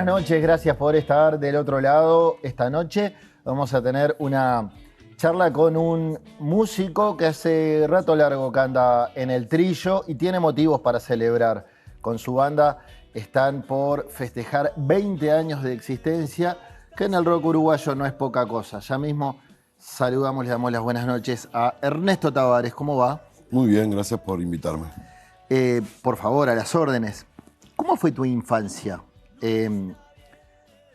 buenas noches, gracias por estar del otro lado. Esta noche vamos a tener una charla con un músico que hace rato largo que anda en el trillo y tiene motivos para celebrar. Con su banda están por festejar 20 años de existencia, que en el rock uruguayo no es poca cosa. Ya mismo saludamos, le damos las buenas noches a Ernesto Tavares. ¿Cómo va? Muy bien, gracias por invitarme. Por favor, a las órdenes. ¿Cómo fue tu infancia?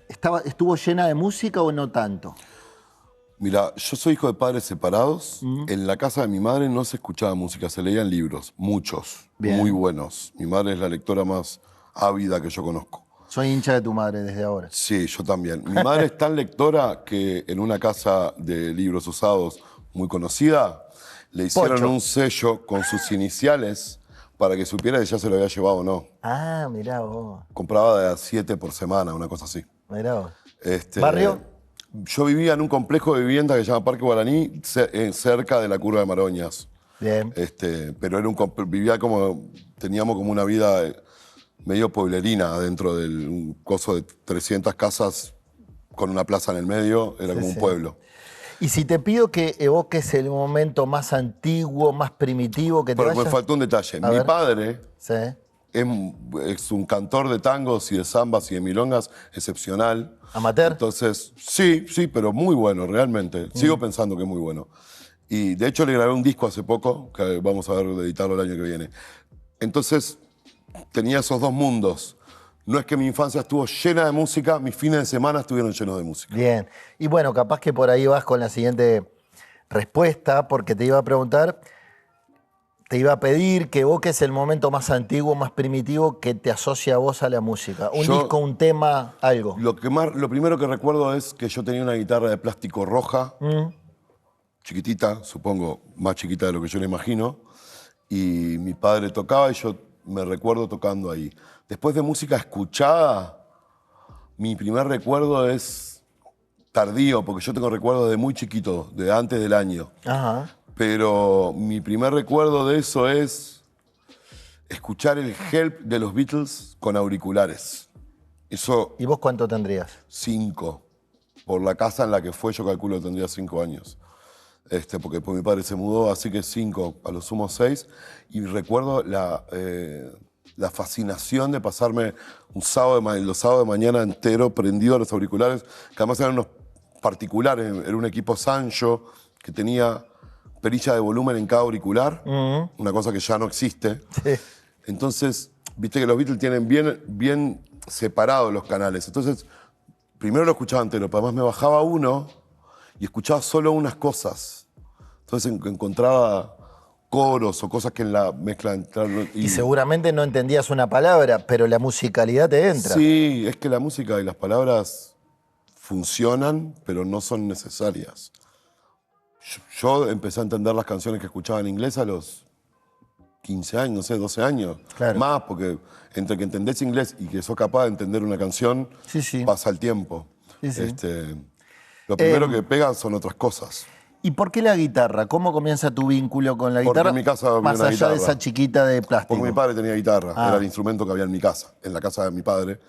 ¿Estuvo llena de música o no tanto? Mira, yo soy hijo de padres separados. En la casa de mi madre no se escuchaba música, se leían libros, muchos, Bien. muy buenos. Mi madre es la lectora más ávida que yo conozco. Soy hincha de tu madre desde ahora. Sí, yo también. Mi madre es tan lectora que en una casa de libros usados muy conocida, le hicieron Pocho. un sello con sus iniciales para que supiera que ya se lo había llevado o no. Ah, mirá vos. Compraba de a 7 por semana, una cosa así. Mirá vos. Este, ¿Barrio? Yo vivía en un complejo de vivienda que se llama Parque Guaraní, cerca de la Curva de Maroñas. Bien. Pero era teníamos como una vida medio pueblerina dentro un coso de 300 casas con una plaza en el medio, era como un pueblo. Y si te pido que evoques el momento más antiguo, más primitivo que te Pero vayas... me faltó un detalle. A Mi ver. padre Sí. es un cantor de tangos y de zambas y de milongas excepcional. ¿Amateur? Entonces, sí, pero muy bueno, realmente. Sigo pensando que es muy bueno. Y de hecho le grabé un disco hace poco, que vamos a ver de editarlo el año que viene. Entonces, tenía esos dos mundos. No es que mi infancia estuvo llena de música, mis fines de semana estuvieron llenos de música. Bien. Y bueno, capaz que por ahí vas con la siguiente respuesta, porque te iba a preguntar, te iba a pedir que evoques el momento más antiguo, más primitivo que te asocia a vos a la música. Un disco, un tema, algo. Lo primero que recuerdo es que yo tenía una guitarra de plástico roja, chiquitita, supongo más chiquita de lo que yo le imagino, y mi padre tocaba y yo me recuerdo tocando ahí. Después de música escuchada, mi primer recuerdo es tardío, porque yo tengo recuerdos de muy chiquito, de antes del año. Ajá. Pero mi primer recuerdo de eso es escuchar el Help de los Beatles con auriculares. Eso, ¿Y vos cuánto tendrías? 5. Por la casa en la que fue, yo calculo que tendría 5 años. Porque mi padre se mudó, así que 5, a lo sumo 6. Y recuerdo la fascinación de pasarme los sábados de mañana entero prendido a los auriculares, que además eran unos particulares, era un equipo Sanyo que tenía perilla de volumen en cada auricular, una cosa que ya no existe. Sí. Entonces, viste que los Beatles tienen bien separados los canales. Entonces, primero lo escuchaba entero, pero además me bajaba uno y escuchaba solo unas cosas. Entonces encontraba coros o cosas que en la mezcla entraron. Y seguramente no entendías una palabra, pero la musicalidad te entra. Sí, es que la música y las palabras funcionan, pero no son necesarias. Yo empecé a entender las canciones que escuchaba en inglés a los 15 años, no sé, 12 años. Claro. Más, porque entre que entendés inglés y que sos capaz de entender una canción, Sí. pasa el tiempo. Sí. Lo primero que pegan son otras cosas. ¿Y por qué la guitarra? ¿Cómo comienza tu vínculo con la guitarra? Porque en mi casa había más una allá guitarra. de esa chiquita de plástico. Porque mi padre tenía guitarra, Ah. era el instrumento que había en mi casa, en la casa de mi padre,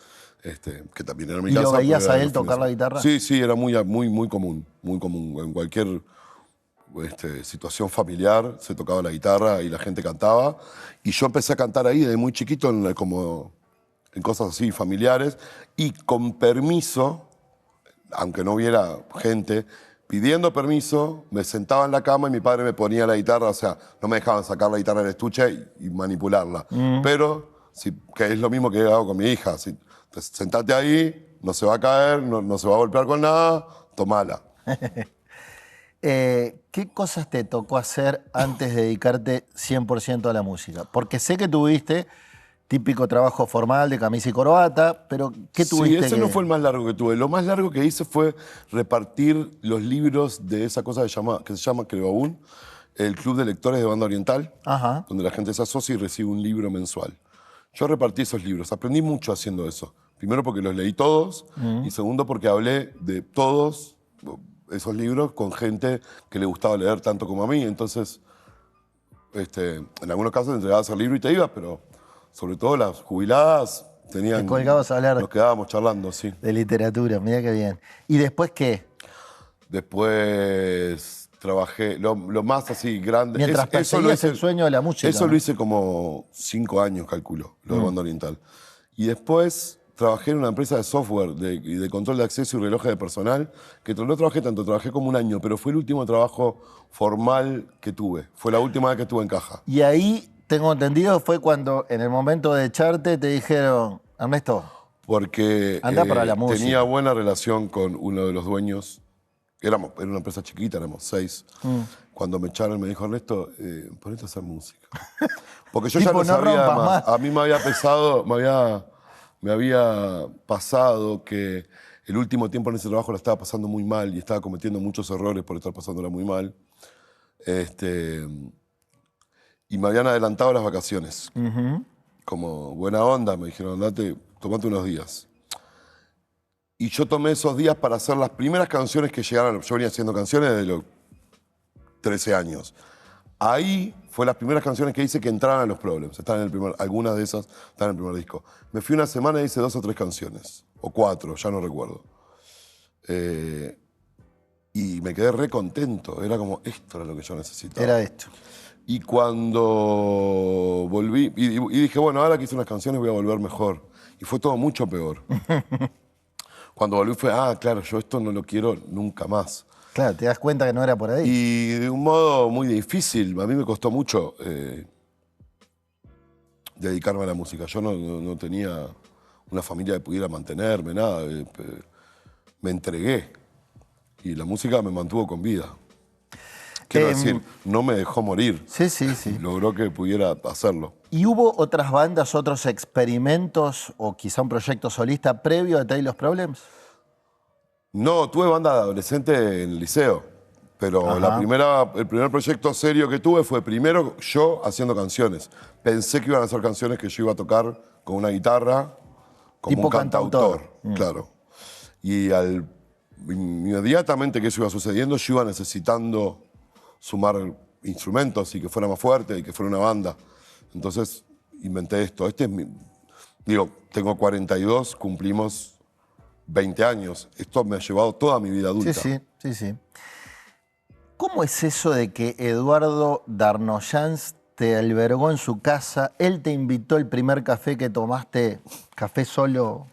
que también era mi ¿Y casa. lo veías pero a era él los fines tocar de la semana. guitarra? Sí, era muy común. En cualquier situación familiar se tocaba la guitarra y la gente cantaba. Y yo empecé a cantar ahí desde muy chiquito, en cosas así familiares, y con permiso, aunque no hubiera gente, pidiendo permiso, me sentaba en la cama y mi padre me ponía la guitarra, o sea, no me dejaban sacar la guitarra del estuche y manipularla. Pero, que es lo mismo que hago con mi hija, sentate ahí, no se va a caer, no se va a golpear con nada, tomala. ¿Qué cosas te tocó hacer antes de dedicarte 100% a la música? Porque sé que tuviste típico trabajo formal de camisa y corbata, pero ¿qué tuviste? Sí, ese no fue el más largo que tuve. Lo más largo que hice fue repartir los libros de esa cosa que se llama, creo aún, el Club de Lectores de Banda Oriental, Ajá. donde la gente se asocia y recibe un libro mensual. Yo repartí esos libros, aprendí mucho haciendo eso. Primero porque los leí todos y segundo porque hablé de todos esos libros con gente que le gustaba leer tanto como a mí. Entonces, en algunos casos te entregabas el libro y te ibas, pero sobre todo las jubiladas Tenían, Te colgabas a hablar nos quedábamos charlando, sí. de literatura, mira qué bien. ¿Y después qué? Después trabajé, lo más así grande. Mientras perseguías el sueño de la música. Eso ¿no? lo hice como 5 años, calculo, lo de Banda Oriental. Y después trabajé en una empresa de software y de control de acceso y relojes de personal, que no trabajé tanto, trabajé como un año, pero fue el último trabajo formal que tuve. Fue la última vez que estuve en caja. Y ahí, tengo entendido, fue cuando en el momento de echarte te dijeron, Ernesto, Porque anda para la música. tenía buena relación con uno de los dueños. Era una empresa chiquita, éramos 6. Cuando me echaron me dijo, Ernesto, ponete a hacer música. Porque yo ya Tipo, no no sabía rompas más. más. A mí me había pasado que el último tiempo en ese trabajo la estaba pasando muy mal y estaba cometiendo muchos errores por estar pasándola muy mal. Y me habían adelantado las vacaciones. Como buena onda, me dijeron, andate, tomate unos días. Y yo tomé esos días para hacer las primeras canciones que llegaron. Yo venía haciendo canciones desde los 13 años. Ahí fue las primeras canciones que hice que entraban a los Problems. Algunas de esas están en el primer disco. Me fui una semana y hice 2 o 3 canciones. O 4, ya no recuerdo. Y me quedé re contento. Era como, esto era lo que yo necesitaba. Era esto. Y cuando volví, y dije, bueno, ahora que hice unas canciones voy a volver mejor. Y fue todo mucho peor. Cuando volví fue, claro, yo esto no lo quiero nunca más. Claro, te das cuenta que no era por ahí. Y de un modo muy difícil, a mí me costó mucho dedicarme a la música. Yo no tenía una familia que pudiera mantenerme, nada. Me entregué y la música me mantuvo con vida. Quiero decir, no me dejó morir. Sí, sí, sí. Logró que pudiera hacerlo. ¿Y hubo otras bandas, otros experimentos o quizá un proyecto solista previo a Taylor's Problems? No, tuve banda de adolescente en el liceo, pero el primer proyecto serio que tuve fue primero yo haciendo canciones. Pensé que iban a ser canciones que yo iba a tocar con una guitarra, como Tipo un cantautor. Claro. Y inmediatamente que eso iba sucediendo, yo iba necesitando sumar instrumentos y que fuera más fuerte y que fuera una banda. Entonces inventé esto. Tengo 42, cumplimos 20 años. Esto me ha llevado toda mi vida adulta. Sí. ¿Cómo es eso de que Eduardo Darnoyans te albergó en su casa? Él te invitó el primer café que tomaste, café solo,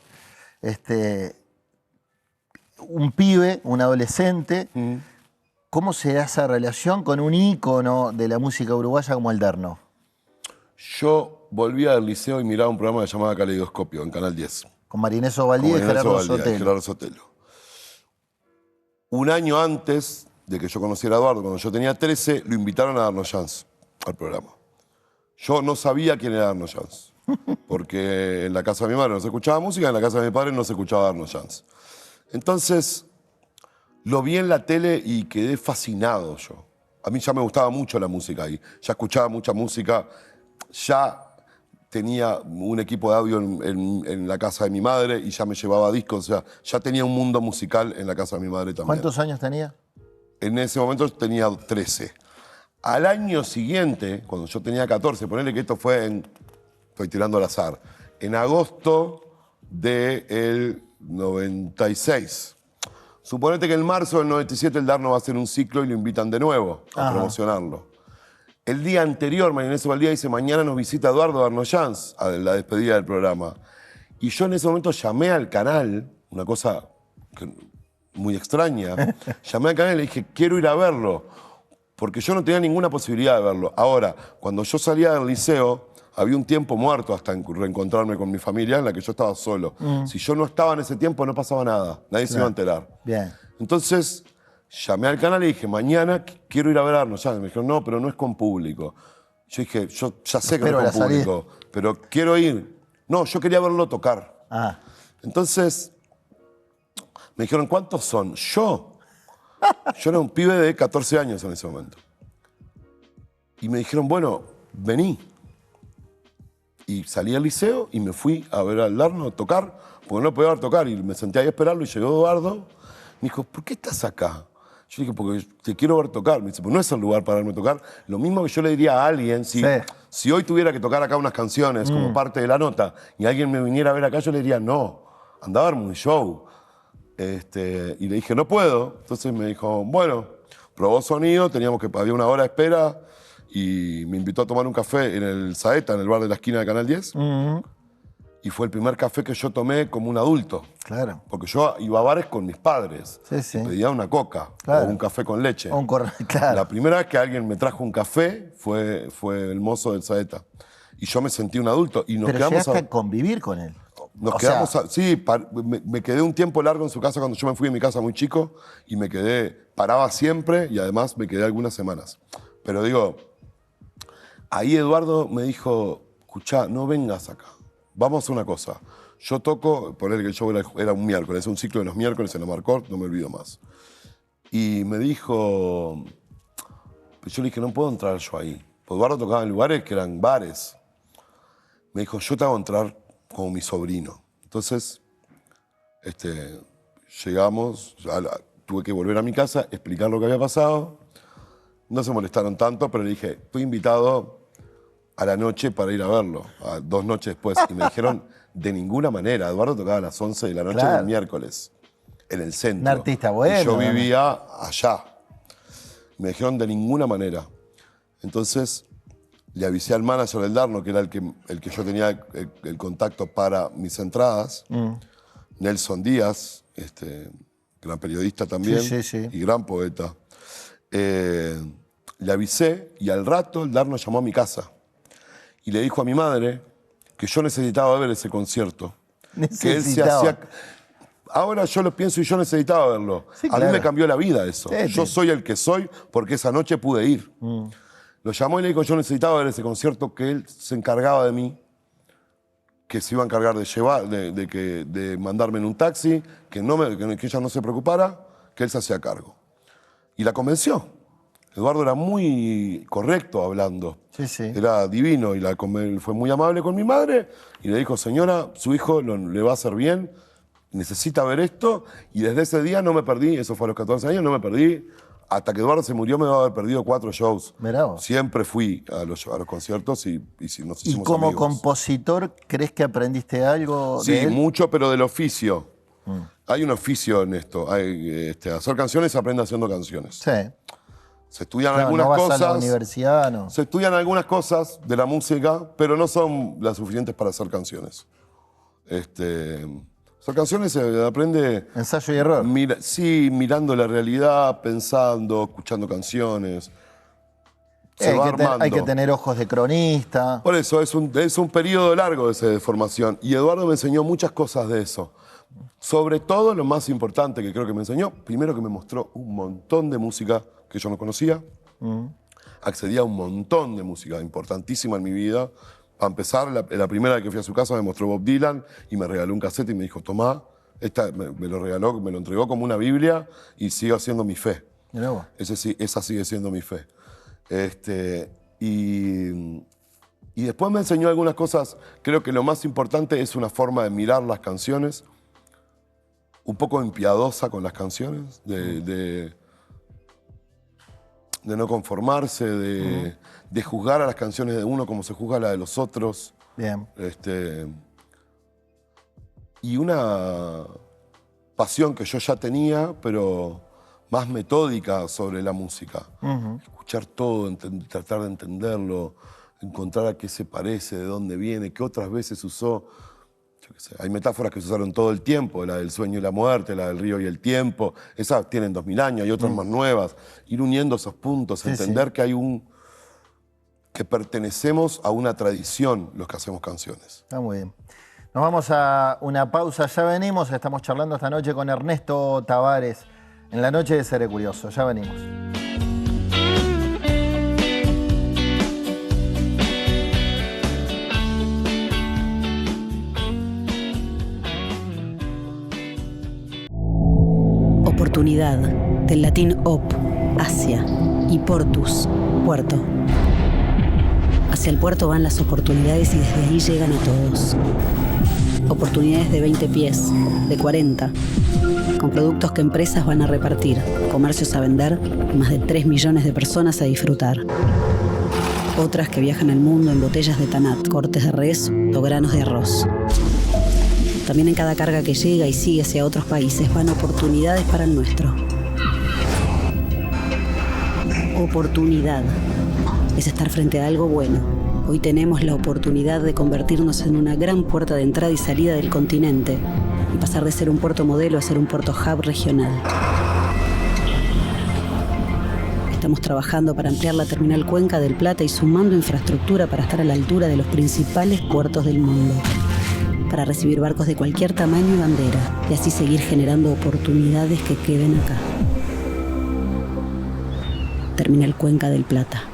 un pibe, un adolescente. ¿Cómo se da esa relación con un ícono de la música uruguaya como el Darno? Yo volvía del liceo y miraba un programa que se llamaba Caleidoscopio en Canal 10. Con Marinés Ovaldía y Gerardo Sotelo. Un año antes de que yo conociera a Eduardo, cuando yo tenía 13, lo invitaron a Darnoyans al programa. Yo no sabía quién era Darnoyans, porque en la casa de mi madre no se escuchaba música, en la casa de mi padre no se escuchaba Darnoyans. Entonces, lo vi en la tele y quedé fascinado yo. A mí ya me gustaba mucho la música ahí, ya escuchaba mucha música, ya tenía un equipo de audio en la casa de mi madre y ya me llevaba discos, o sea, ya tenía un mundo musical en la casa de mi madre también. ¿Cuántos años tenía? En ese momento tenía 13. Al año siguiente, cuando yo tenía 14, ponele que esto fue estoy tirando al azar, en agosto del 96. Suponete que en marzo del 97 el Darno va a hacer un ciclo y lo invitan de nuevo a promocionarlo. El día anterior, Marinés Ovaldía dice, mañana nos visita Eduardo Darnoyans a la despedida del programa. Y yo en ese momento llamé al canal, una cosa muy extraña, llamé al canal y le dije, quiero ir a verlo, porque yo no tenía ninguna posibilidad de verlo. Ahora, cuando yo salía del liceo, había un tiempo muerto hasta reencontrarme con mi familia, en la que yo estaba solo. Si yo no estaba en ese tiempo, no pasaba nada, nadie se iba a enterar. Bien. Entonces, llamé al canal y dije, mañana quiero ir a ver a Darnoyans. Me dijeron, no, pero no es con público. Yo dije, yo ya sé que no es con público, pero quiero ir. No, yo quería verlo tocar. Entonces, me dijeron, ¿cuántos son? Yo era un pibe de 14 años en ese momento. Y me dijeron, bueno, vení. Y salí al liceo y me fui a ver al Darno tocar, porque no podía ver tocar. Y me senté ahí a esperarlo y llegó Eduardo. Me dijo, ¿por qué estás acá? Yo dije, porque te quiero ver tocar. Me dice, pues no es el lugar para verme tocar. Lo mismo que yo le diría a alguien, si hoy tuviera que tocar acá unas canciones como parte de la nota y alguien me viniera a ver acá, yo le diría, no, anda a verme un show. Y le dije, no puedo. Entonces me dijo, bueno, probó sonido, había una hora de espera y me invitó a tomar un café en el Saeta, en el bar de la esquina de Canal 10. Y fue el primer café que yo tomé como un adulto. Claro. Porque yo iba a bares con mis padres. Sí. Pedía una coca o un café con leche. Claro. La primera vez que alguien me trajo un café fue el mozo del Saeta. Y yo me sentí un adulto. Y nos Pero quedamos llegaste a convivir con él. Sí, me quedé un tiempo largo en su casa cuando yo me fui de mi casa muy chico y paraba siempre y además me quedé algunas semanas. Pero digo, ahí Eduardo me dijo, escuchá, no vengas acá, vamos a hacer una cosa. Yo toco, poner que el show era un miércoles, un ciclo de los miércoles en la Marcort, no me olvido más. Y me dijo, yo le dije, no puedo entrar yo ahí. Pues Eduardo tocaba en lugares que eran bares. Me dijo, yo te hago entrar como mi sobrino. Entonces, llegamos, tuve que volver a mi casa, explicar lo que había pasado. No se molestaron tanto, pero le dije, estoy invitado a la noche para ir a verlo, 2 noches después. Y me dijeron, de ninguna manera. Eduardo tocaba a las 11 de la noche del miércoles, en el centro. Un artista bueno. Y yo vivía allá. Me dijeron, de ninguna manera. Entonces, le avisé al manager del Darno, que era el que yo tenía el contacto para mis entradas, Nelson Díaz, gran periodista también y gran poeta. Le avisé y al rato el Darno llamó a mi casa y le dijo a mi madre que yo necesitaba ver ese concierto. Que él se hacía... Ahora yo lo pienso y yo necesitaba verlo. Sí, a mí me cambió la vida eso. Yo soy el que soy porque esa noche pude ir. Lo llamó y le dijo, yo necesitaba ver ese concierto, que él se encargaba de mí, que se iba a encargar de mandarme en un taxi, que ella no se preocupara, que él se hacía cargo. Y la convenció. Eduardo era muy correcto hablando. Era divino y fue muy amable con mi madre y le dijo, señora, su hijo le va a hacer bien, necesita ver esto. Y desde ese día no me perdí, eso fue a los 14 años, no me perdí. Hasta que Eduardo se murió me debe haber perdido 4 shows. Siempre fui a los conciertos y nos hicimos ¿Y como amigos. Compositor crees que aprendiste algo de él? Sí, mucho, pero del oficio. Hay un oficio en esto. Hacer canciones se aprende haciendo canciones. Sí. Se estudian algunas cosas. A la universidad, no. Se estudian algunas cosas de la música, pero no son las suficientes para hacer canciones. Hacer canciones se aprende... Ensayo y error. Mirando la realidad, pensando, escuchando canciones. Hay que tener ojos de cronista. Por eso, es un periodo largo ese de formación. Y Eduardo me enseñó muchas cosas de eso. Sobre todo, lo más importante que creo que me enseñó, primero que me mostró un montón de música que yo no conocía. Accedí a un montón de música importantísima en mi vida. Para empezar, la primera vez que fui a su casa me mostró Bob Dylan y me regaló un cassette y me dijo, tomá, me lo regaló, me lo entregó como una Biblia y sigo haciendo mi fe. Esa sigue siendo mi fe. Y después me enseñó algunas cosas. Creo que lo más importante es una forma de mirar las canciones, un poco impiadosa con las canciones, de no conformarse, de juzgar a las canciones de uno como se juzga a la de los otros. Bien. Y una pasión que yo ya tenía, pero más metódica sobre la música. Escuchar todo, tratar de entenderlo, encontrar a qué se parece, de dónde viene, qué otras veces usó. Yo qué sé, hay metáforas que se usaron todo el tiempo, la del sueño y la muerte, la del río y el tiempo. Esas tienen 2000 años, hay otras más nuevas. Ir uniendo esos puntos, entender que que pertenecemos a una tradición los que hacemos canciones. Está muy bien. Nos vamos a una pausa, ya venimos. Estamos charlando esta noche con Ernesto Tavares en la noche de Seré Curioso. Ya venimos. Oportunidad, del latín op, hacia, y portus, puerto. Hacia el puerto van las oportunidades y desde ahí llegan a todos. Oportunidades de 20 pies, de 40, con productos que empresas van a repartir, comercios a vender y más de 3 millones de personas a disfrutar. Otras que viajan al mundo en botellas de Tanat, cortes de res o granos de arroz. También en cada carga que llega y sigue hacia otros países van oportunidades para el nuestro. Oportunidad es estar frente a algo bueno. Hoy tenemos la oportunidad de convertirnos en una gran puerta de entrada y salida del continente y pasar de ser un puerto modelo a ser un puerto hub regional. Estamos trabajando para ampliar la terminal Cuenca del Plata y sumando infraestructura para estar a la altura de los principales puertos del mundo, para recibir barcos de cualquier tamaño y bandera y así seguir generando oportunidades que queden acá. Terminal Cuenca del Plata.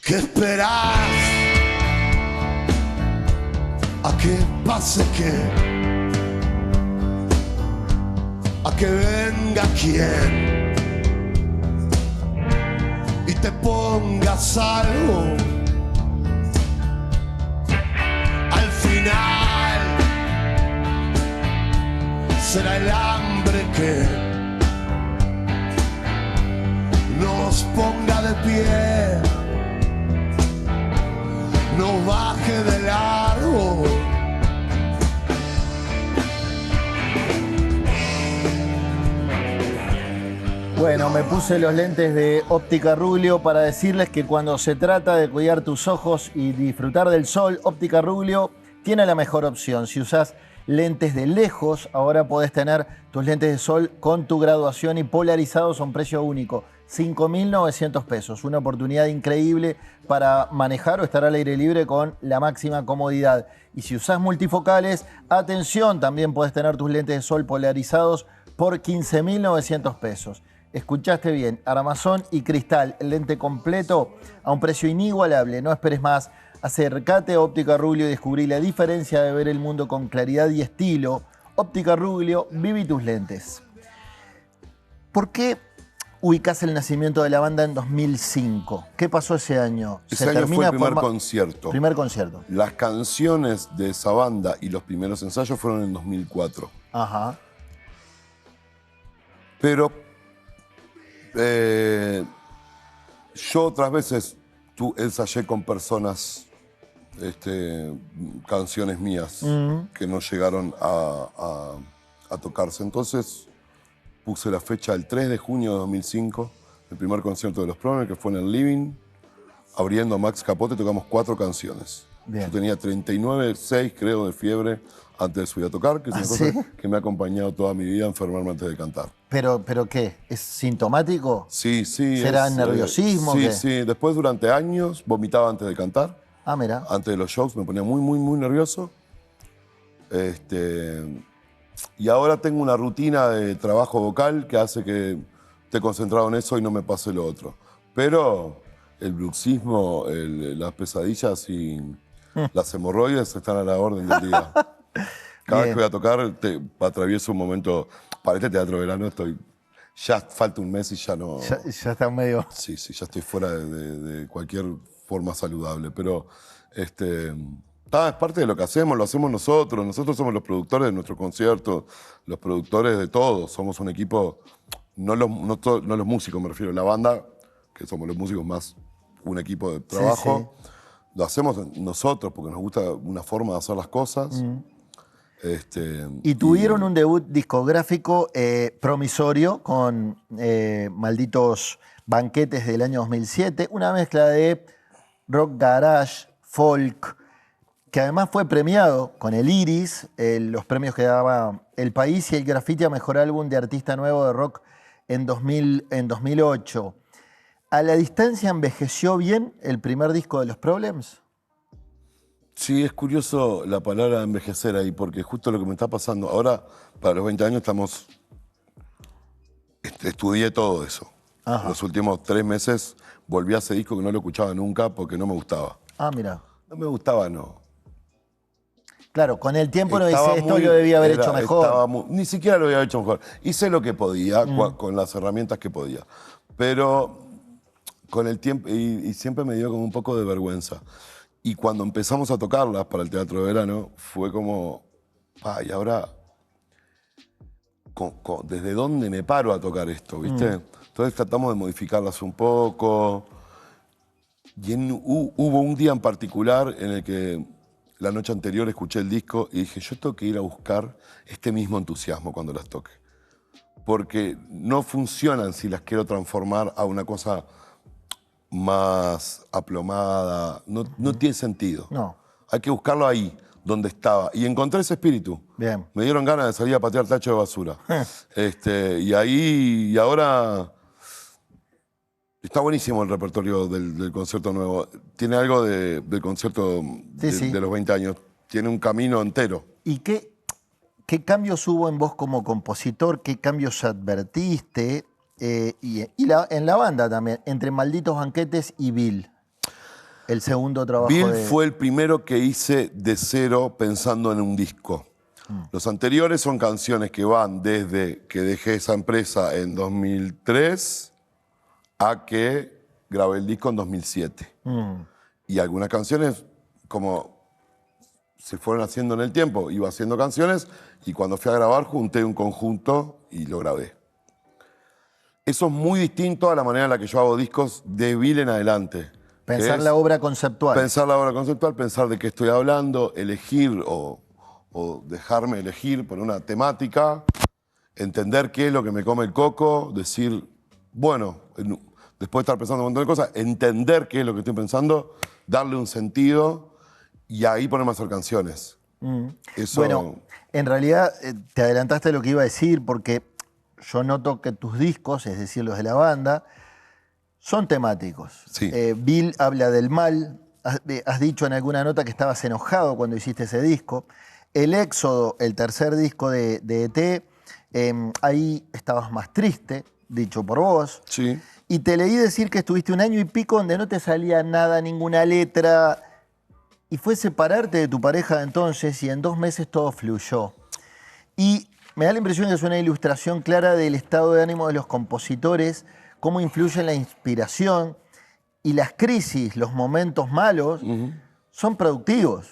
¿Qué esperás? ¿A que pase qué? ¿A que venga quién? Y te pongas algo. Al final será el hambre que nos ponga de pie, nos baje del árbol. Bueno, me puse los lentes de Óptica Ruglio para decirles que cuando se trata de cuidar tus ojos y disfrutar del sol, Óptica Ruglio tiene la mejor opción. Si usás lentes de lejos, ahora podés tener tus lentes de sol con tu graduación y polarizados a un precio único, 5.900 pesos. Una oportunidad increíble para manejar o estar al aire libre con la máxima comodidad. Y si usás multifocales, atención, también podés tener tus lentes de sol polarizados por 15.900 pesos. Escuchaste bien, armazón y cristal, el lente completo a un precio inigualable. No esperes más, acércate a Óptica Ruglio y descubrí la diferencia de ver el mundo con claridad y estilo. Óptica Ruglio, viví tus lentes. ¿Por qué ubicás el nacimiento de la banda en 2005? ¿Qué pasó ese año? Ese año fue el primer concierto. Primer concierto. Las canciones de esa banda y los primeros ensayos fueron en 2004. Ajá. Pero yo otras veces ensayé con personas canciones mías que no llegaron a tocarse. Entonces puse la fecha el 3 de junio de 2005, el primer concierto de los Problems, que fue en el Living, abriendo a Max Capote, tocamos 4 canciones. Bien. Yo tenía 39,6 creo de fiebre antes de subir a tocar, que es una cosa que me ha acompañado toda mi vida, enfermarme antes de cantar. ¿Pero qué? ¿Es sintomático? Sí, sí. ¿Será nerviosismo? Sí, ¿qué? sí. Después, durante años, vomitaba antes de cantar. Ah, mira. Antes de los shows me ponía muy, muy, muy nervioso. Y ahora tengo una rutina de trabajo vocal que hace que esté concentrado en eso y no me pase lo otro. Pero el bruxismo, las pesadillas y las hemorroides están a la orden del día. Cada vez que voy a tocar, atravieso un momento. Para este teatro de verano ya falta un mes y ya no. Ya está medio. Sí, ya estoy fuera de cualquier forma saludable. Pero es parte de lo que hacemos, lo hacemos nosotros. Nosotros somos los productores de nuestros conciertos, los productores de todo. Somos un equipo, no los músicos, me refiero, la banda, que somos los músicos más un equipo de trabajo. Sí. Lo hacemos nosotros porque nos gusta una forma de hacer las cosas. Y tuvieron un debut discográfico promisorio con Malditos Banquetes del año 2007, una mezcla de rock garage, folk, que además fue premiado con el Iris, los premios que daba El País, y el Graffiti a Mejor Álbum de Artista Nuevo de Rock en 2008. ¿A la distancia envejeció bien el primer disco de los Problems? Sí, es curioso la palabra envejecer ahí, porque justo lo que me está pasando. Ahora, para los 20 años, estudié todo eso. Ajá. Los últimos 3 meses volví a ese disco que no lo escuchaba nunca porque no me gustaba. Ah, mira. No me gustaba, no. Claro, con el tiempo no dice esto lo debía haber hecho mejor. Ni siquiera lo había hecho mejor. Hice lo que podía, con las herramientas que podía. Pero con el tiempo, y siempre me dio como un poco de vergüenza. Y cuando empezamos a tocarlas para el Teatro de Verano, fue como, y ahora, ¿desde dónde me paro a tocar esto, viste? Entonces tratamos de modificarlas un poco. Y hubo un día en particular en el que la noche anterior escuché el disco y dije, yo tengo que ir a buscar este mismo entusiasmo cuando las toque. Porque no funcionan si las quiero transformar a una cosa más aplomada. No tiene sentido. No. Hay que buscarlo ahí, donde estaba. Y encontré ese espíritu. Bien. Me dieron ganas de salir a patear tacho de basura. Y ahora está buenísimo el repertorio del concierto nuevo. Tiene algo del concierto de los 20 años. Tiene un camino entero. ¿Y qué cambios hubo en vos como compositor? ¿Qué cambios advertiste? En la banda también, entre Malditos Banquetes y Bill, el segundo trabajo Bill fue el primero que hice de cero pensando en un disco. Los anteriores son canciones que van desde que dejé esa empresa en 2003 a que grabé el disco en 2007. Y algunas canciones, como se fueron haciendo en el tiempo, iba haciendo canciones y cuando fui a grabar junté un conjunto y lo grabé. Eso es muy distinto a la manera en la que yo hago discos de Bill en adelante. Pensar la obra conceptual. Pensar la obra conceptual, pensar de qué estoy hablando, elegir o dejarme elegir por una temática, entender qué es lo que me come el coco, decir, bueno, después de estar pensando un montón de cosas, entender qué es lo que estoy pensando, darle un sentido y ahí ponerme a hacer canciones. Eso... Bueno, en realidad te adelantaste lo que iba a decir porque yo noto que tus discos, es decir, los de la banda, son temáticos. Sí. Bill habla del mal. Has dicho en alguna nota que estabas enojado cuando hiciste ese disco. El Éxodo, el tercer disco de ET, ahí estabas más triste, dicho por vos. Sí. Y te leí decir que estuviste 1 año y pico donde no te salía nada, ninguna letra. Y fue separarte de tu pareja de entonces y en 2 meses todo fluyó. Y me da la impresión que es una ilustración clara del estado de ánimo de los compositores, cómo influye en la inspiración y las crisis, los momentos malos, son productivos,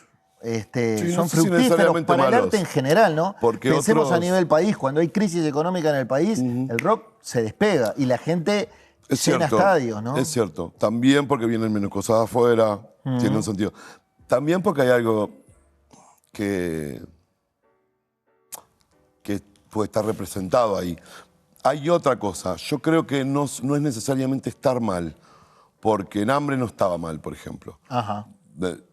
son fructíferos para el arte en general, ¿no? Porque pensemos a nivel país, cuando hay crisis económica en el país, el rock se despega y la gente llena estadios, ¿no? Es cierto, también porque vienen menos cosas afuera, tiene un sentido. También porque hay algo que puede estar representado ahí. Hay otra cosa, yo creo que no es necesariamente estar mal, porque en Hambre no estaba mal, por ejemplo. Ajá.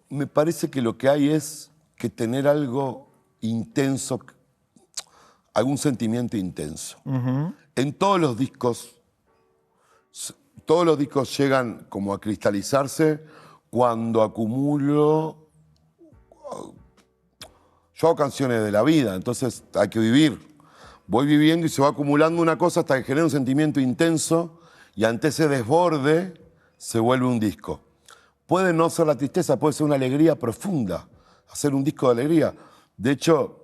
Me parece que lo que hay es que tener algo intenso, algún sentimiento intenso. En todos los discos llegan como a cristalizarse cuando acumulo... Yo hago canciones de la vida, entonces hay que vivir. Voy viviendo y se va acumulando una cosa hasta que genera un sentimiento intenso y ante ese desborde se vuelve un disco. Puede no ser la tristeza, puede ser una alegría profunda, hacer un disco de alegría. De hecho,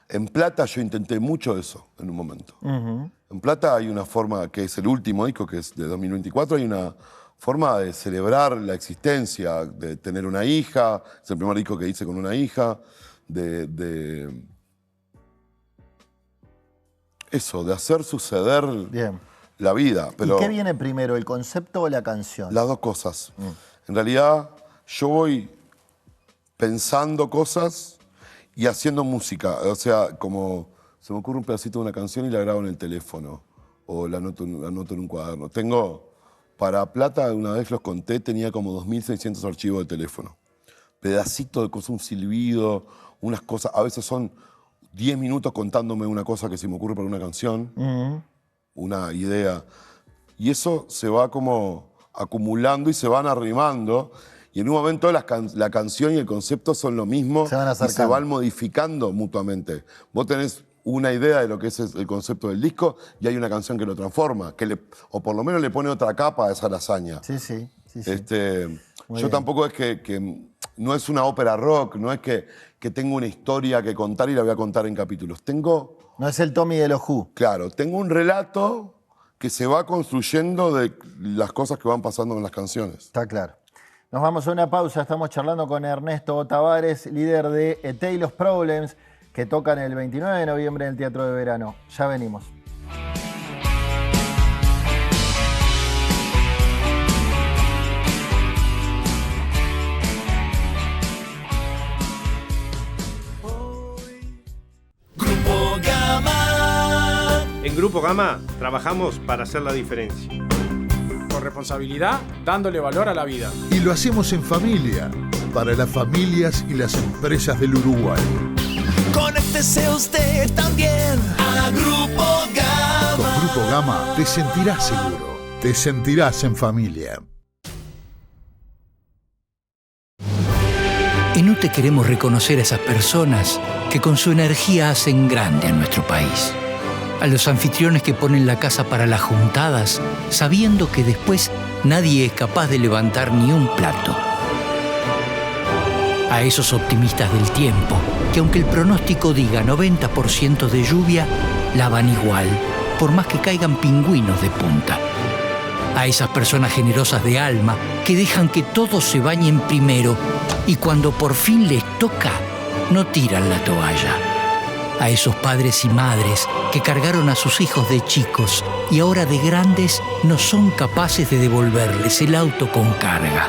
en Plata yo intenté mucho eso en un momento. En Plata hay una forma, que es el último disco, que es de 2024, hay una forma de celebrar la existencia, de tener una hija, es el primer disco que hice con una hija, eso, de hacer suceder la vida. Pero ¿y qué viene primero, el concepto o la canción? Las dos cosas. En realidad, yo voy pensando cosas y haciendo música. O sea, como se me ocurre un pedacito de una canción y la grabo en el teléfono o la anoto en un cuaderno. Para Plata, una vez los conté, tenía como 2.600 archivos de teléfono. Pedacitos de cosas, un silbido, unas cosas, a veces son 10 minutos contándome una cosa que se me ocurre para una canción, una idea. Y eso se va como acumulando y se van arrimando. Y en un momento la canción y el concepto son lo mismo y se van modificando mutuamente. Vos tenés una idea de lo que es el concepto del disco y hay una canción que lo transforma, o por lo menos le pone otra capa a esa lasaña. Sí. Yo tampoco es que no es una ópera rock, no es que tengo una historia que contar y la voy a contar en capítulos. No es el Tommy de los Who. Claro, tengo un relato que se va construyendo de las cosas que van pasando en las canciones. Está claro. Nos vamos a una pausa, estamos charlando con Ernesto Tavares, líder de A Tale of Problems, que tocan el 29 de noviembre en el Teatro de Verano. Ya venimos. Grupo Gama. En Grupo Gama trabajamos para hacer la diferencia. Con responsabilidad, dándole valor a la vida. Y lo hacemos en familia, para las familias y las empresas del Uruguay. Conéctese usted también a Grupo Gama. Con Grupo Gama te sentirás seguro, te sentirás en familia. En UTE queremos reconocer a esas personas que con su energía hacen grande a nuestro país. A los anfitriones que ponen la casa para las juntadas, sabiendo que después nadie es capaz de levantar ni un plato. A esos optimistas del tiempo, que aunque el pronóstico diga 90% de lluvia, la van igual, por más que caigan pingüinos de punta. A esas personas generosas de alma, que dejan que todos se bañen primero y cuando por fin les toca, no tiran la toalla. A esos padres y madres que cargaron a sus hijos de chicos y ahora de grandes no son capaces de devolverles el auto con carga.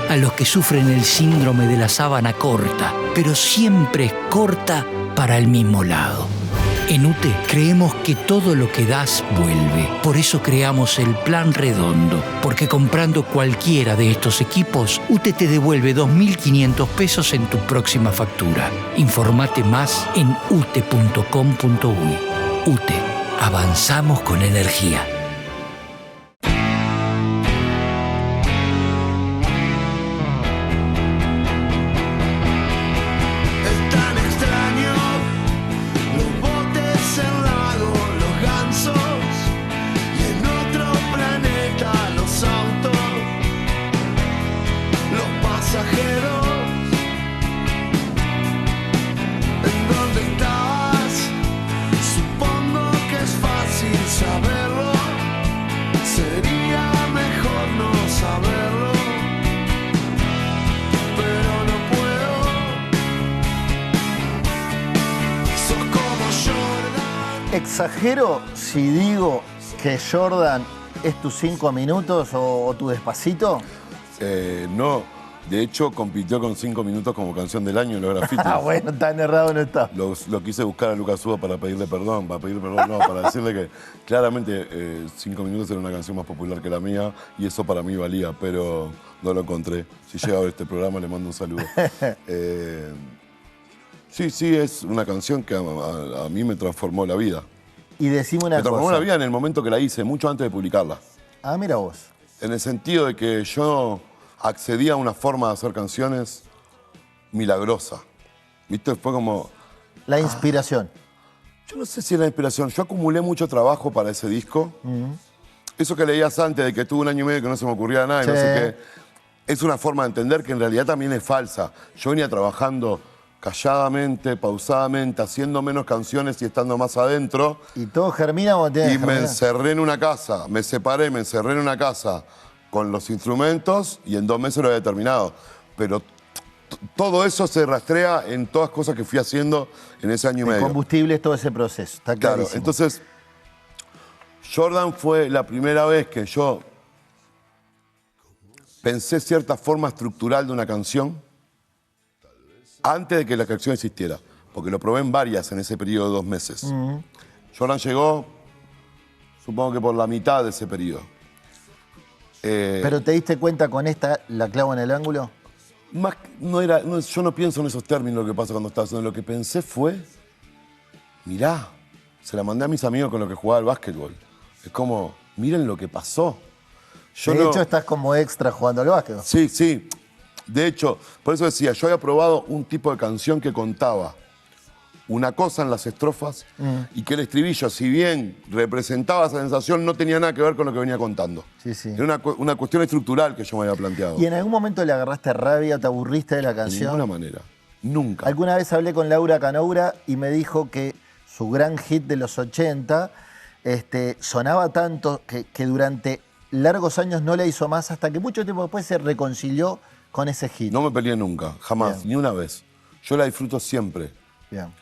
A los que sufren el síndrome de la sábana corta, pero siempre es corta para el mismo lado. En UTE creemos que todo lo que das vuelve. Por eso creamos el Plan Redondo, porque comprando cualquiera de estos equipos, UTE te devuelve 2.500 pesos en tu próxima factura. Informate más en ute.com.uy. UTE, avanzamos con energía. ¿Exagero si digo que Jordan es tus 5 minutos o tu Despacito? No, de hecho compitió con 5 minutos como canción del año en los grafitis. Ah, bueno, tan errado no está. Lo quise buscar a Lucas Uva para pedirle perdón, no, para decirle que claramente 5 minutos era una canción más popular que la mía y eso para mí valía, pero no lo encontré. Si llega a ver este programa le mando un saludo. Sí, es una canción que a mí me transformó la vida. Y decime una cosa. Me transformó la vida en el momento que la hice, mucho antes de publicarla. Ah, mira vos. En el sentido de que yo accedí a una forma de hacer canciones milagrosa. ¿Viste? Fue como... La inspiración. Yo no sé si es la inspiración. Yo acumulé mucho trabajo para ese disco. Eso que leías antes de que tuve 1 año y medio que no se me ocurría nada y no sé qué. Es una forma de entender que en realidad también es falsa. Yo venía trabajando calladamente, pausadamente, haciendo menos canciones y estando más adentro. Y todo germina cuando tienes Y me encerré en una casa, me separé, me encerré en una casa con los instrumentos y en 2 meses lo había terminado. Pero todo eso se rastrea en todas cosas que fui haciendo en ese año y medio. El combustible es todo ese proceso, está clarísimo. Claro, entonces, Jordan fue la primera vez que yo pensé cierta forma estructural de una canción antes de que la canción existiera, porque lo probé en varias en ese periodo de 2 meses. Jordan llegó, supongo que por la mitad de ese periodo. ¿Pero te diste cuenta con esta, la clavo en el ángulo? Yo no pienso en esos términos lo que pasa cuando estás haciendo. Lo que pensé fue, mirá, se la mandé a mis amigos con los que jugaba al básquetbol. Es como, miren lo que pasó. De hecho, estás como extra jugando al básquetbol. Sí. De hecho, por eso decía, yo había probado un tipo de canción que contaba una cosa en las estrofas y que el estribillo, si bien representaba esa sensación, no tenía nada que ver con lo que venía contando. Sí. Era una cuestión estructural que yo me había planteado. ¿Y en algún momento le agarraste rabia o te aburriste de la canción? De ninguna manera. Nunca. Alguna vez hablé con Laura Canoura y me dijo que su gran hit de los 80 sonaba tanto que durante largos años no la hizo más hasta que mucho tiempo después se reconcilió con ese hit. No me peleé nunca, jamás, Bien. ni una vez. Yo la disfruto siempre. Bien.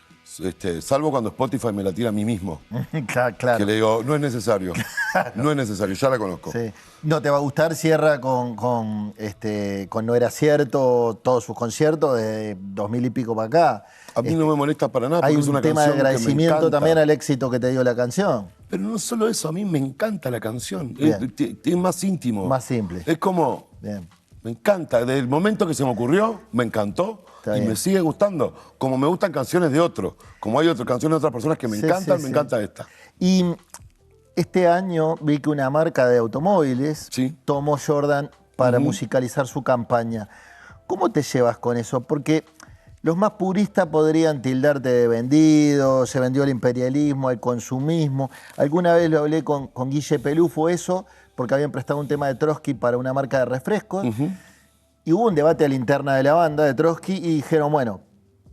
Salvo cuando Spotify me la tira a mí mismo. Claro. Que le digo, no es necesario. No es necesario, ya la conozco. Sí. No te va a gustar, cierra con No Era Cierto todos sus conciertos de 2000 y pico para acá. A mí no me molesta para nada porque Hay es una un tema canción de agradecimiento que me encanta. también al éxito que te dio la canción. Pero no solo eso, a mí me encanta la canción. Bien. Es más íntimo. Más simple. Es como, Bien. me encanta. Desde el momento que se me ocurrió, me encantó. Está Y bien. me sigue gustando. Como me gustan canciones de otros. Como hay otras canciones de otras personas que me Sí, encantan, sí, me sí. encanta esta. Y este año vi que una marca de automóviles Sí. tomó Jordan para musicalizar su campaña. ¿Cómo te llevas con eso? Porque los más puristas podrían tildarte de vendido, se vendió al imperialismo, al consumismo. Alguna vez lo hablé con Guille Pelufo eso, porque habían prestado un tema de Trotsky para una marca de refrescos. Y hubo un debate a la interna de la banda de Trotsky y dijeron, bueno,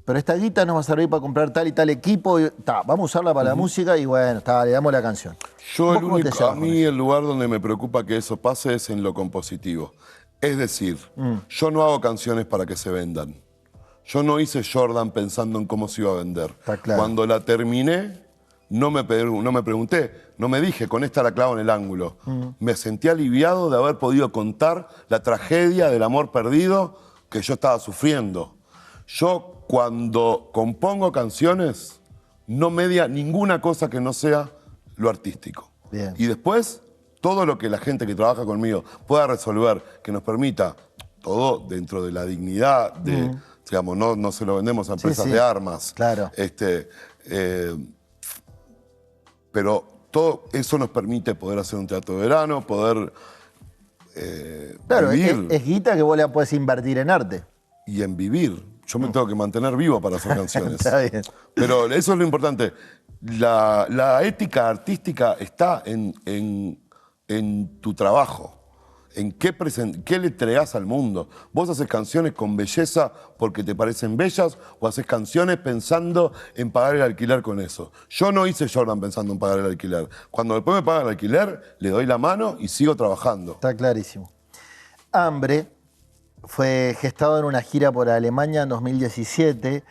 pero esta guita nos va a servir para comprar tal y tal equipo, y, vamos a usarla para la música y bueno, le damos la canción. Yo ¿Vos el cómo te único, llevas a con mí eso? el lugar donde me preocupa que eso pase es en lo compositivo. Es decir, yo no hago canciones para que se vendan. Yo no hice Jordan pensando en cómo se iba a vender. Está claro. Cuando la terminé, no me pregunté, no me dije, con esta la clavo en el ángulo. Me sentí aliviado de haber podido contar la tragedia del amor perdido que yo estaba sufriendo. Yo cuando compongo canciones, no media ninguna cosa que no sea lo artístico. Bien. Y después, todo lo que la gente que trabaja conmigo pueda resolver, que nos permita, todo dentro de la dignidad, de, digamos, no se lo vendemos a empresas sí. de armas. Claro. Pero todo eso nos permite poder hacer un teatro de verano, poder Claro, vivir es guita que vos la podés invertir en arte. y en vivir. Yo me tengo que mantener vivo para hacer canciones. Está bien. Pero eso es lo importante. La ética artística está en tu trabajo, en qué le entregás al mundo. Vos haces canciones con belleza porque te parecen bellas o haces canciones pensando en pagar el alquiler con eso. Yo no hice Jordan pensando en pagar el alquiler. Cuando después me pagan el alquiler, le doy la mano y sigo trabajando. Está clarísimo. Hambre fue gestado en una gira por Alemania en 2017,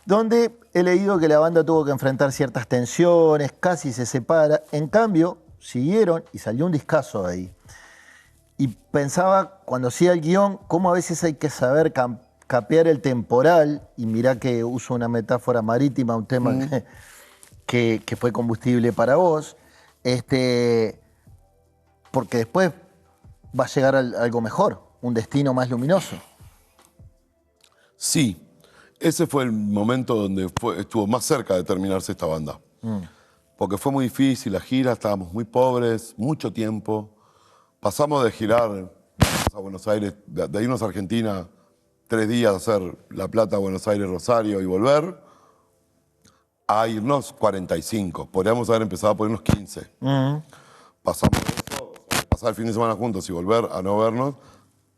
donde he leído que la banda tuvo que enfrentar ciertas tensiones, casi se separa. En cambio, siguieron y salió un discazo de ahí. Y pensaba, cuando hacía el guión, cómo a veces hay que saber capear el temporal, y mirá que uso una metáfora marítima, un tema que fue combustible para vos, porque después va a llegar algo mejor, un destino más luminoso. Sí, ese fue el momento donde estuvo más cerca de terminarse esta banda. Porque fue muy difícil la gira, estábamos muy pobres, mucho tiempo. Pasamos de girar a Buenos Aires, de irnos a Argentina 3 días a hacer La Plata, Buenos Aires, Rosario y volver, a irnos 45. Podríamos haber empezado por irnos 15. Pasamos de eso, pasar el fin de semana juntos y volver a no vernos,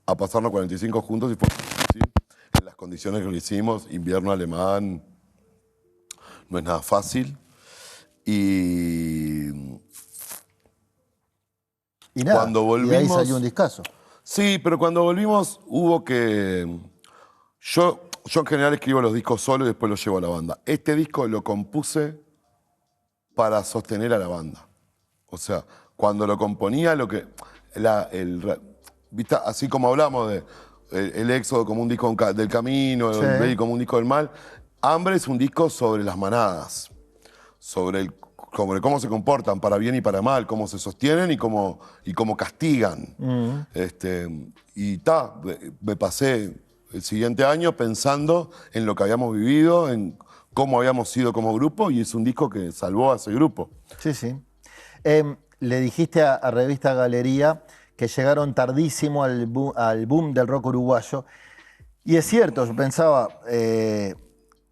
a pasarnos 45 juntos y fue difícil en las condiciones que lo hicimos, invierno alemán, no es nada fácil. Y nada, cuando y volvimos, de ahí salió un discazo. Sí, pero cuando volvimos hubo que... Yo en general escribo los discos solo y después los llevo a la banda. Este disco lo compuse para sostener a la banda. O sea, cuando lo componía, ¿viste? Así como hablamos de el Éxodo como un disco del camino, Sí. el Baby como un disco del mal, Hambre es un disco sobre las manadas, sobre cómo se comportan para bien y para mal, cómo se sostienen y cómo castigan. Me pasé el siguiente año pensando en lo que habíamos vivido, en cómo habíamos sido como grupo, y es un disco que salvó a ese grupo. Sí, sí. Le dijiste a Revista Galería que llegaron tardísimo al boom del rock uruguayo. Y es cierto, yo pensaba,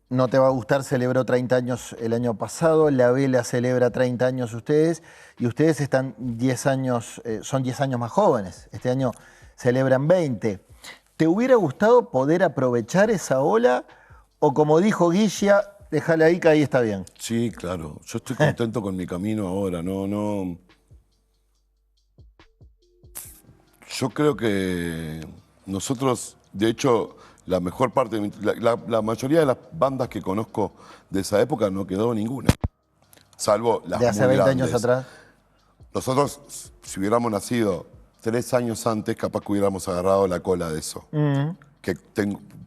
No Te Va a Gustar celebró 30 años el año pasado, La Vela celebra 30 años ustedes, y ustedes están 10 años, son 10 años más jóvenes. Este año celebran 20. ¿Te hubiera gustado poder aprovechar esa ola? O como dijo Guilla, déjala ahí que ahí está bien. Sí, claro. Yo estoy contento con mi camino ahora. Yo creo que nosotros, de hecho, la mejor parte, la mayoría de las bandas que conozco de esa época no quedó ninguna. Salvo las de hace muy 20 grandes. años atrás. Nosotros, si hubiéramos nacido 3 años antes, capaz que hubiéramos agarrado la cola de eso. Que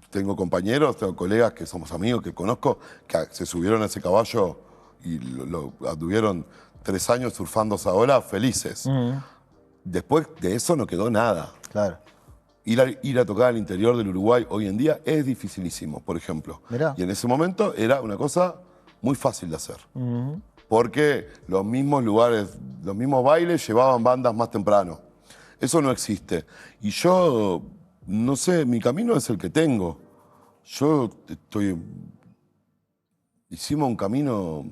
tengo compañeros, tengo colegas que somos amigos, que conozco, que se subieron a ese caballo y lo anduvieron 3 años surfando esa ola felices. Después de eso no quedó nada. Claro. Ir a tocar al interior del Uruguay hoy en día es dificilísimo, por ejemplo. Mirá. Y en ese momento era una cosa muy fácil de hacer. Porque los mismos lugares, los mismos bailes llevaban bandas más temprano. Eso no existe. Y yo, no sé, mi camino es el que tengo. Hicimos un camino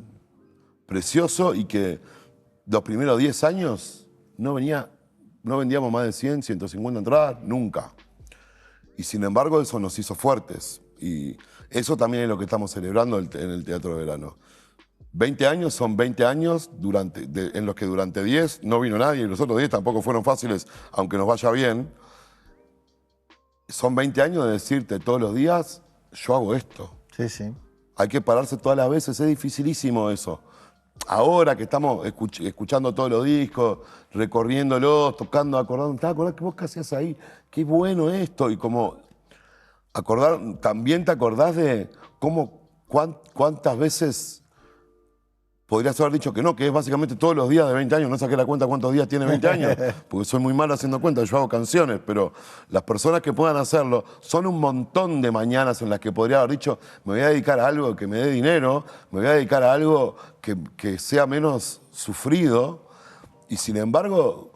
precioso y que los primeros 10 años no vendíamos más de 100, 150 entradas, nunca. Y sin embargo eso nos hizo fuertes. Y eso también es lo que estamos celebrando en el Teatro de Verano. 20 años son 20 años en los que durante 10 no vino nadie y los otros 10 tampoco fueron fáciles, aunque nos vaya bien. Son 20 años de decirte todos los días, yo hago esto. Sí, sí. Hay que pararse todas las veces, es dificilísimo eso. Ahora que estamos escuchando todos los discos, recorriéndolos, tocando, acordando, ¿te acordás que vos qué hacías ahí? Qué bueno esto. Y como también te acordás de cuántas veces podrías haber dicho que no, que es básicamente todos los días de 20 años. No saqué la cuenta cuántos días tiene 20 años, porque soy muy malo haciendo cuentas, yo hago canciones, pero las personas que puedan hacerlo, son un montón de mañanas en las que podría haber dicho, me voy a dedicar a algo que me dé dinero, me voy a dedicar a algo que sea menos sufrido, y sin embargo,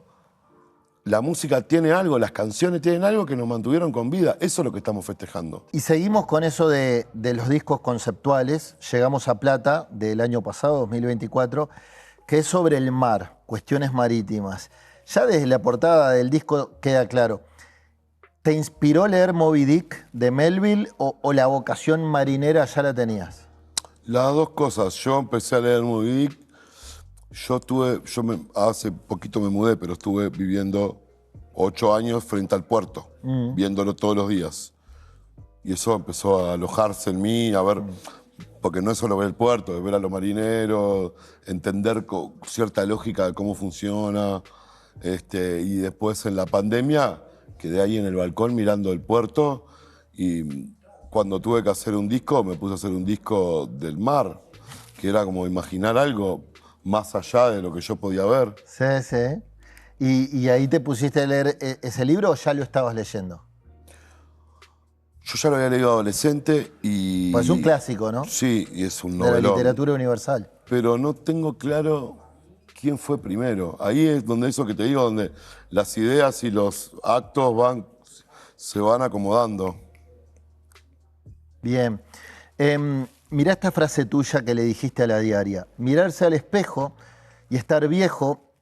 la música tiene algo, las canciones tienen algo que nos mantuvieron con vida. Eso es lo que estamos festejando. Y seguimos con eso de los discos conceptuales. Llegamos a Plata del año pasado, 2024, que es sobre el mar, cuestiones marítimas. Ya desde la portada del disco queda claro. ¿Te inspiró leer Moby Dick de Melville o la vocación marinera ya la tenías? Las dos cosas. Yo empecé a leer Moby Dick. Hace poquito me mudé, pero estuve viviendo 8 años frente al puerto, viéndolo todos los días. Y eso empezó a alojarse en mí, a ver, porque no es solo ver el puerto, es ver a los marineros, entender con cierta lógica de cómo funciona. Y después en la pandemia quedé ahí en el balcón mirando el puerto y cuando tuve que hacer un disco, me puse a hacer un disco del mar, que era como imaginar algo más allá de lo que yo podía ver. Sí, sí. ¿Y ahí te pusiste a leer ese libro o ya lo estabas leyendo? Yo ya lo había leído adolescente y... Pues es un clásico, ¿no? Sí, y es un novelón. De la literatura universal. Pero no tengo claro quién fue primero. Ahí es donde eso que te digo, donde las ideas y los actos se van acomodando. Bien. Mirá esta frase tuya que le dijiste a La Diaria. Mirarse al espejo y estar viejo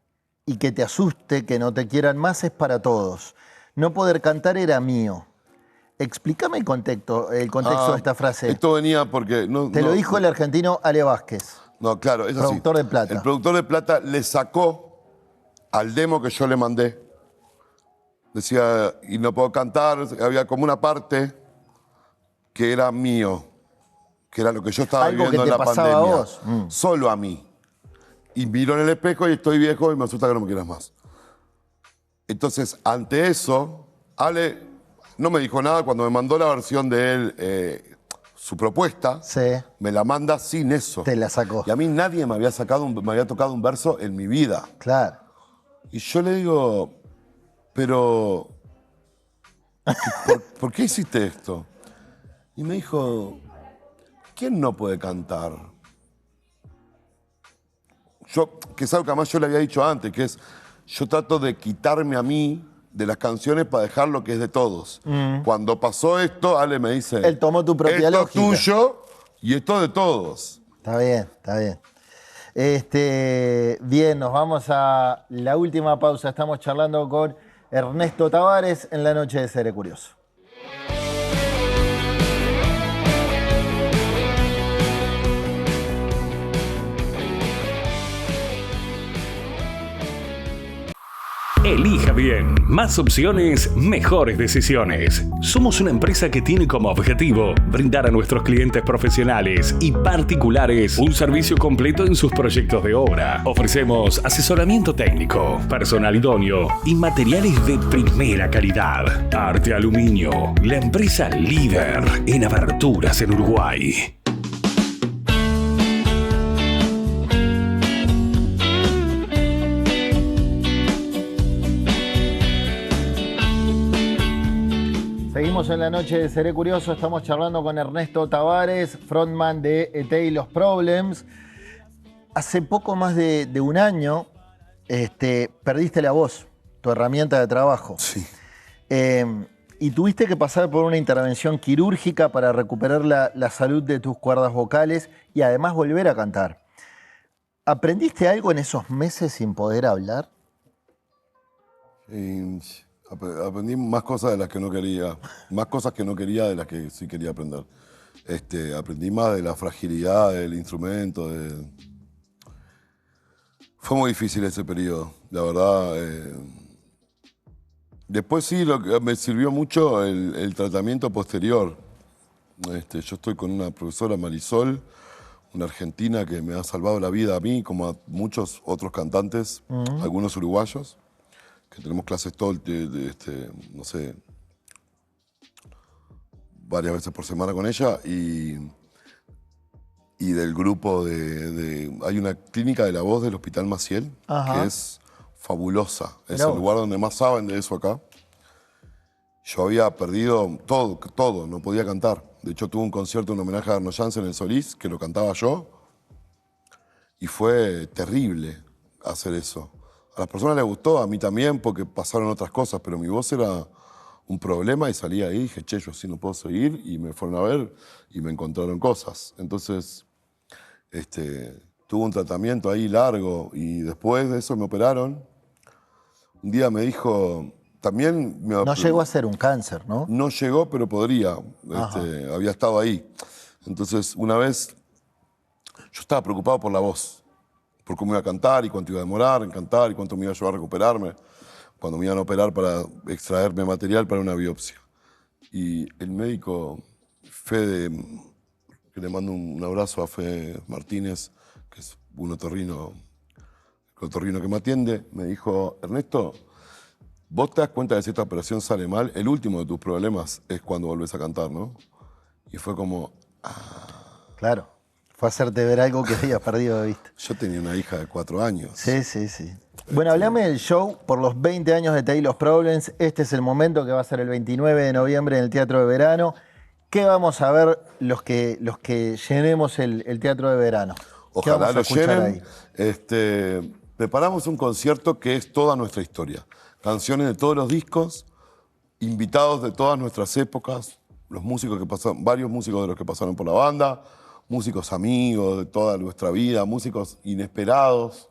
y que te asuste, que no te quieran más es para todos. No poder cantar era mío. Explícame el contexto de esta frase. Esto venía porque... Te lo dijo el argentino Ale Vázquez. No, claro, es así. Productor de Plata. El productor de Plata le sacó al demo que yo le mandé. Decía, y no puedo cantar, había como una parte que era mío. Que era lo que yo estaba viviendo en la pandemia. ¿Algo que te pasaba a vos? Solo a mí. Y miro en el espejo y estoy viejo y me asusta que no me quieras más. Entonces, ante eso, Ale no me dijo nada. Cuando me mandó la versión de él, su propuesta, sí, me la manda sin eso. Te la sacó. Y a mí nadie me había tocado un verso en mi vida. Claro. Y yo le digo, pero... ¿por qué hiciste esto? Y me dijo... ¿Quién no puede cantar? Que es algo que además yo le había dicho antes, que es, yo trato de quitarme a mí de las canciones para dejar lo que es de todos. Cuando pasó esto, Ale me dice... Él tomó tu propia lógica. Esto es tuyo y esto de todos. Está bien, está bien. Bien, nos vamos a la última pausa. Estamos charlando con Ernesto Tavares en la noche de Seré Curioso. Elija bien. Más opciones, mejores decisiones. Somos una empresa que tiene como objetivo brindar a nuestros clientes profesionales y particulares un servicio completo en sus proyectos de obra. Ofrecemos asesoramiento técnico, personal idóneo y materiales de primera calidad. Arte Aluminio, la empresa líder en aberturas en Uruguay. Seguimos en la noche de Seré Curioso, estamos charlando con Ernesto Tavares, frontman de ET y los Problems. Hace poco más de un año perdiste la voz, tu herramienta de trabajo. Sí. Y tuviste que pasar por una intervención quirúrgica para recuperar la salud de tus cuerdas vocales y además volver a cantar. ¿Aprendiste algo en esos meses sin poder hablar? Aprendí más cosas de las que no quería, más cosas que no quería de las que sí quería aprender. Aprendí más de la fragilidad del instrumento. Fue muy difícil ese periodo, la verdad. Después sí, lo que me sirvió mucho el tratamiento posterior. Yo estoy con una profesora, Marisol, una argentina que me ha salvado la vida a mí, como a muchos otros cantantes, algunos uruguayos, que tenemos clases no sé, varias veces por semana con ella, y del grupo hay una clínica de la voz del Hospital Maciel, que es fabulosa. Es el lugar donde más saben de eso acá. Yo había perdido todo, no podía cantar. De hecho, tuve un concierto en homenaje a Arno Janssen en el Solís, que lo cantaba yo, y fue terrible hacer eso. A las personas les gustó, a mí también, porque pasaron otras cosas, pero mi voz era un problema y salí ahí y dije, che, yo así no puedo seguir, y me fueron a ver y me encontraron cosas. Entonces, tuve un tratamiento ahí largo y después de eso me operaron. Un día me dijo, también... No llegó a ser un cáncer, ¿no? No llegó, pero podría. Había estado ahí. Entonces, una vez, yo estaba preocupado por la voz, por cómo iba a cantar y cuánto iba a demorar en cantar y cuánto me iba a llevar a recuperarme, cuando me iban a operar para extraerme material para una biopsia. Y el médico, Fede, que le mando un abrazo a Fede Martínez, que es un otorrino que me atiende, me dijo, Ernesto, vos te das cuenta de que si esta operación sale mal, el último de tus problemas es cuando volvés a cantar, ¿no? Y fue como... Claro, fue hacerte ver algo que habías perdido de vista. Yo tenía una hija de 4 años. Sí. Bueno, hablame del show por los 20 años de ET y los Problems. Este es el momento que va a ser el 29 de noviembre en el Teatro de Verano. ¿Qué vamos a ver los que llenemos el Teatro de Verano? Ojalá lo llenen. Preparamos un concierto que es toda nuestra historia. Canciones de todos los discos, invitados de todas nuestras épocas, los músicos que pasaron, varios músicos de los que pasaron por la banda, músicos amigos de toda nuestra vida, músicos inesperados.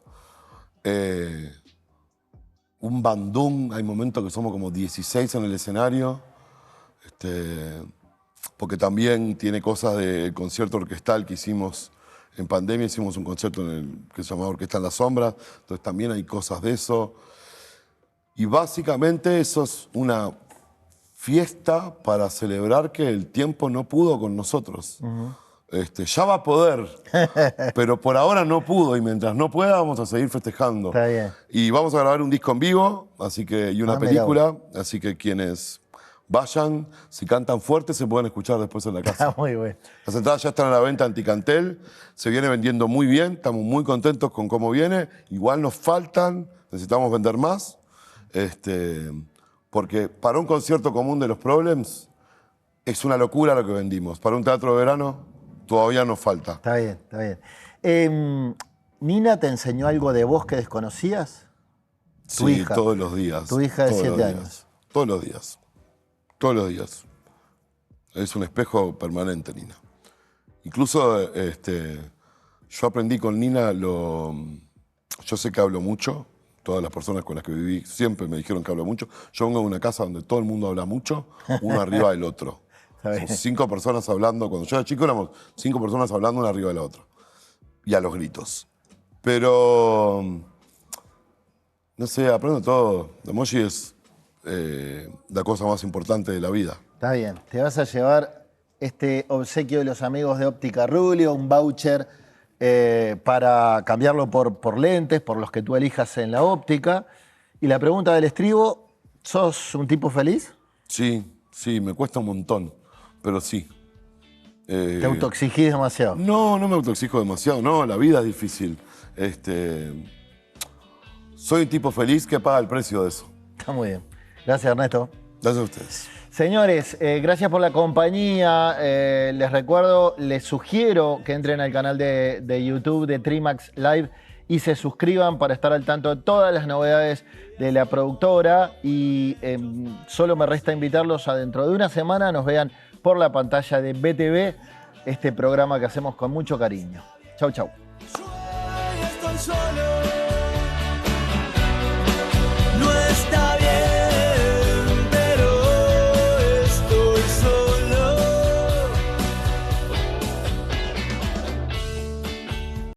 Un bandún, hay momentos que somos como 16 en el escenario, porque también tiene cosas del concierto orquestal que hicimos en pandemia. Hicimos un concierto que se llamaba Orquesta en las Sombras, entonces también hay cosas de eso. Y básicamente eso es una fiesta para celebrar que el tiempo no pudo con nosotros. Ya va a poder, pero por ahora no pudo, y mientras no pueda vamos a seguir festejando. Está bien. Y vamos a grabar un disco en vivo, y una película, así que quienes vayan, si cantan fuerte se pueden escuchar después en la casa. Está muy bueno. Las entradas ya están a la venta en Ticantel, se viene vendiendo muy bien, estamos muy contentos con cómo viene, igual nos faltan, necesitamos vender más, porque para un concierto común de los Problems es una locura lo que vendimos. Para un teatro de verano todavía nos falta. Está bien. ¿Nina te enseñó algo de vos que desconocías? Sí, hija. Todos los días. Tu hija de 7 años. Todos los días. Todos los días. Es un espejo permanente, Nina. Incluso yo aprendí con Nina yo sé que hablo mucho. Todas las personas con las que viví siempre me dijeron que hablo mucho. Yo vengo de una casa donde todo el mundo habla mucho, uno arriba del otro. Son 5 personas hablando. Cuando yo era chico éramos 5 personas hablando una arriba de la otra. Y a los gritos. Pero No sé, aprendo todo. The Emoji es la cosa más importante de la vida. Está bien. Te vas a llevar este obsequio de los amigos de Óptica Rubio, un voucher para cambiarlo por lentes, por los que tú elijas en la óptica. Y la pregunta del estribo, ¿sos un tipo feliz? Sí, me cuesta un montón, pero sí. ¿Te autoexigís demasiado? No me autoexijo demasiado, no, la vida es difícil. Soy un tipo feliz que paga el precio de eso. Está muy bien. Gracias, Ernesto. Gracias a ustedes. Señores, gracias por la compañía. Les recuerdo, les sugiero que entren al canal de YouTube de Trimax Live y se suscriban para estar al tanto de todas las novedades de la productora. Y solo me resta invitarlos a dentro de una semana nos vean por la pantalla de BTV, este programa que hacemos con mucho cariño. Chau, chau. Estoy solo.